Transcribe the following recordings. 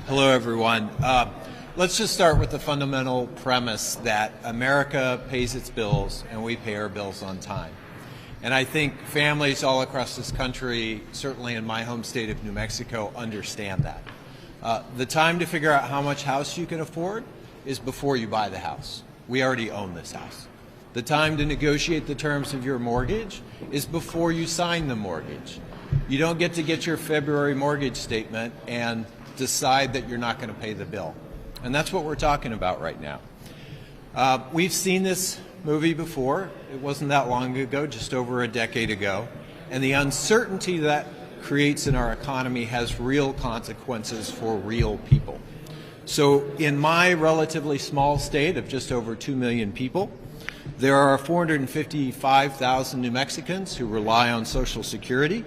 Hello, everyone. Let's just start with the fundamental premise that America pays its bills and we pay our bills on time. And I think families all across this country, certainly in my home state of New Mexico, understand that. The time to figure out how much house you can afford is before you buy the house. We already own this house. The time to negotiate the terms of your mortgage is before you sign the mortgage. You don't get to get your February mortgage statement and decide that you're not going to pay the bill. And that's what we're talking about right now. We've seen this movie before. It wasn't that long ago, just over a decade ago. And the uncertainty that creates in our economy has real consequences for real people. So in my relatively small state of just over 2 million people, there are 455,000 New Mexicans who rely on Social Security.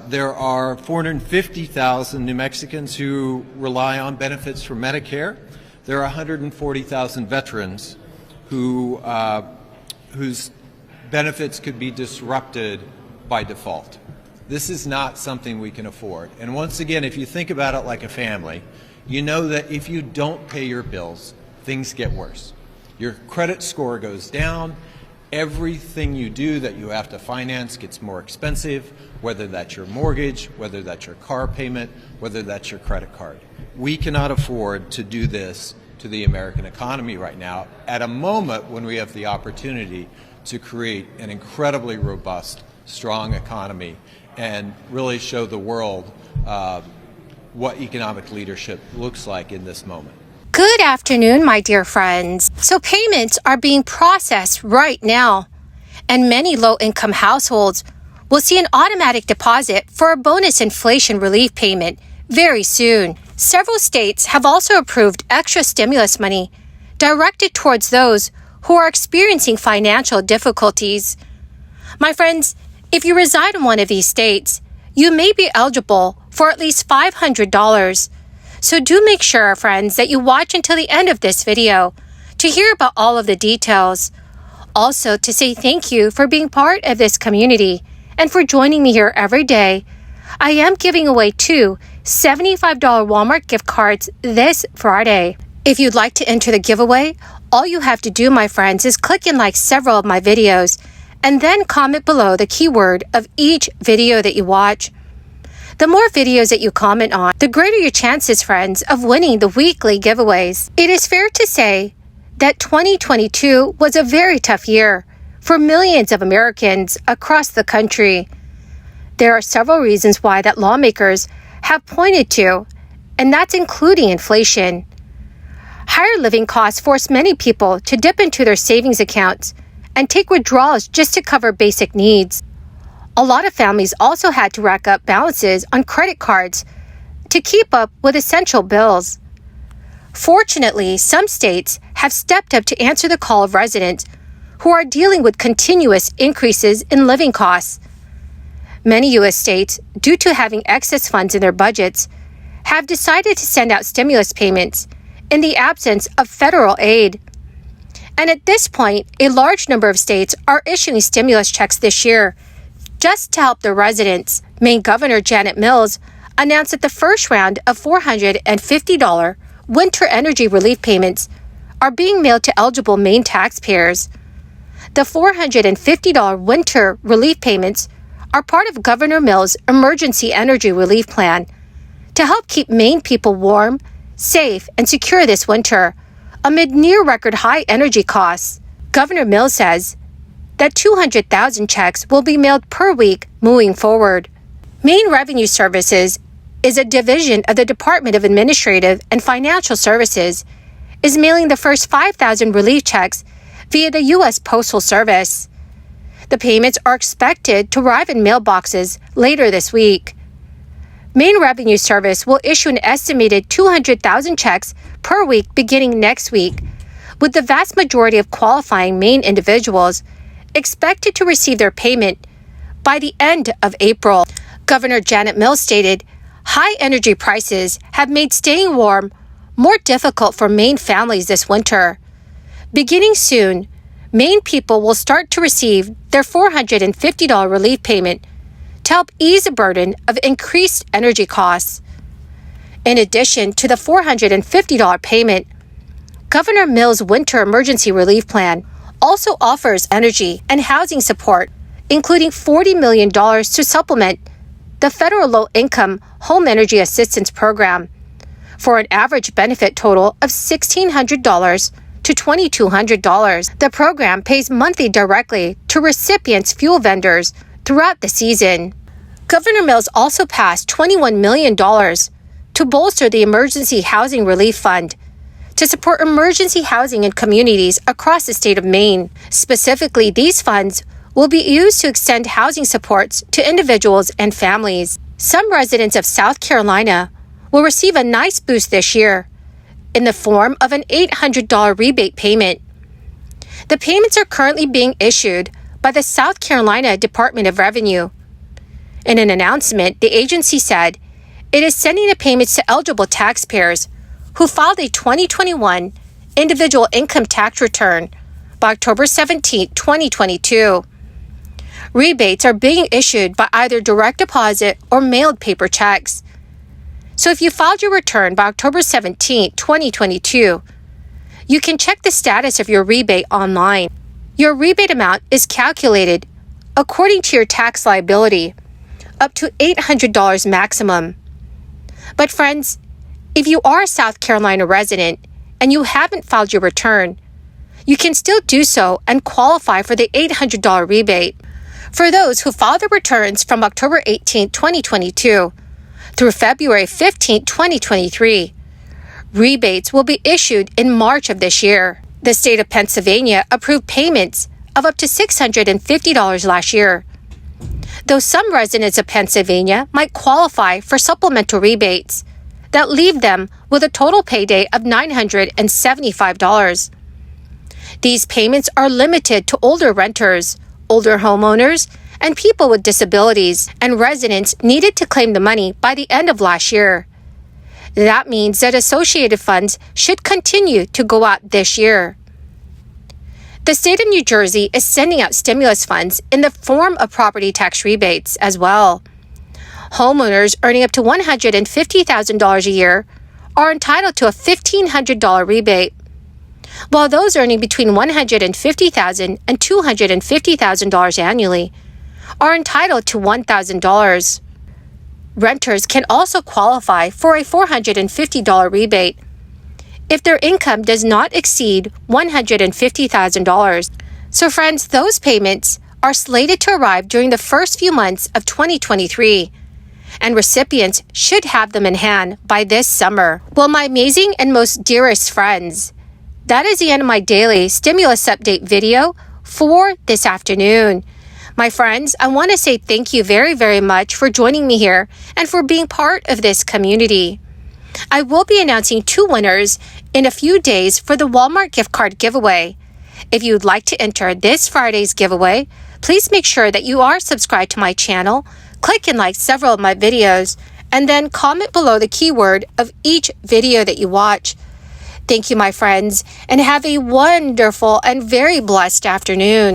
There are 450,000 New Mexicans who rely on benefits from Medicare. There are 140,000 veterans whose benefits could be disrupted by default. This is not something we can afford. And once again, if you think about it like a family, you know that if you don't pay your bills, things get worse. Your credit score goes down. Everything you do that you have to finance gets more expensive, whether that's your mortgage, whether that's your car payment, whether that's your credit card. We cannot afford to do this to the American economy right now at a moment when we have the opportunity to create an incredibly robust, strong economy and really show the world what economic leadership looks like in this moment. Good afternoon, my dear friends. So payments are being processed right now, and many low-income households will see an automatic deposit for a bonus inflation relief payment very soon. Several states have also approved extra stimulus money directed towards those who are experiencing financial difficulties. My friends, if you reside in one of these states, you may be eligible for at least $500. So do make sure, friends, that you watch until the end of this video to hear about all of the details. Also, to say thank you for being part of this community and for joining me here every day. I am giving away 2 $75 Walmart gift cards this Friday. If you'd like to enter the giveaway, all you have to do, my friends, is click and like several of my videos and then comment below the keyword of each video that you watch. The more videos that you comment on, the greater your chances, friends, of winning the weekly giveaways. It is fair to say that 2022 was a very tough year for millions of Americans across the country. There are several reasons why that lawmakers have pointed to, and that's including inflation. Higher living costs force many people to dip into their savings accounts and take withdrawals just to cover basic needs. A lot of families also had to rack up balances on credit cards to keep up with essential bills. Fortunately, some states have stepped up to answer the call of residents who are dealing with continuous increases in living costs. Many U.S. states, due to having excess funds in their budgets, have decided to send out stimulus payments in the absence of federal aid. And at this point, a large number of states are issuing stimulus checks this year just to help their residents. Maine Governor Janet Mills announced that the first round of $450 winter energy relief payments are being mailed to eligible Maine taxpayers. The $450 winter relief payments are part of Governor Mills' emergency energy relief plan to help keep Maine people warm, safe, and secure this winter amid near-record high energy costs. Governor Mills says that 200,000 checks will be mailed per week moving forward. Maine Revenue Services is a division of the Department of Administrative and Financial Services, is mailing the first 5,000 relief checks via the U.S. Postal Service. The payments are expected to arrive in mailboxes later this week. Maine Revenue Service will issue an estimated 200,000 checks per week beginning next week, with the vast majority of qualifying Maine individuals expected to receive their payment by the end of April. Governor Janet Mills stated, high energy prices have made staying warm more difficult for Maine families this winter. Beginning soon, Maine people will start to receive their $450 relief payment to help ease the burden of increased energy costs. In addition to the $450 payment, Governor Mills' Winter Emergency Relief Plan also offers energy and housing support, including $40 million to supplement the federal low-income home energy assistance program for an average benefit total of $1,600 to $2,200. The program pays monthly directly to recipients' fuel vendors throughout the season. Governor Mills also passed $21 million to bolster the Emergency Housing Relief Fund to support emergency housing in communities across the state of Maine. Specifically, these funds will be used to extend housing supports to individuals and families. Some residents of South Carolina will receive a nice boost this year in the form of an $800 rebate payment. The payments are currently being issued by the South Carolina Department of Revenue. In an announcement, the agency said it is sending the payments to eligible taxpayers who filed a 2021 individual income tax return by October 17, 2022. Rebates are being issued by either direct deposit or mailed paper checks. So if you filed your return by October 17, 2022, you can check the status of your rebate online. Your rebate amount is calculated according to your tax liability, up to $800 maximum. But friends, if you are a South Carolina resident and you haven't filed your return, you can still do so and qualify for the $800 rebate. For those who filed their returns from October 18, 2022 through February 15, 2023, rebates will be issued in March of this year. The state of Pennsylvania approved payments of up to $650 last year, though some residents of Pennsylvania might qualify for supplemental rebates that leave them with a total payday of $975. These payments are limited to older renters, older homeowners, and people with disabilities, and residents needed to claim the money by the end of last year. That means that associated funds should continue to go out this year. The state of New Jersey is sending out stimulus funds in the form of property tax rebates as well. Homeowners earning up to $150,000 a year are entitled to a $1,500 rebate, while those earning between $150,000 and $250,000 annually are entitled to $1,000. Renters can also qualify for a $450 rebate if their income does not exceed $150,000. So friends, those payments are slated to arrive during the first few months of 2023, and recipients should have them in hand by this summer. Well, my amazing and most dearest friends, that is the end of my daily stimulus update video for this afternoon. My friends, I want to say thank you very, very much for joining me here and for being part of this community. I will be announcing 2 winners in a few days for the Walmart gift card giveaway. If you'd like to enter this Friday's giveaway, please make sure that you are subscribed to my channel, click and like several of my videos, and then comment below the keyword of each video that you watch. Thank you, my friends, and have a wonderful and very blessed afternoon.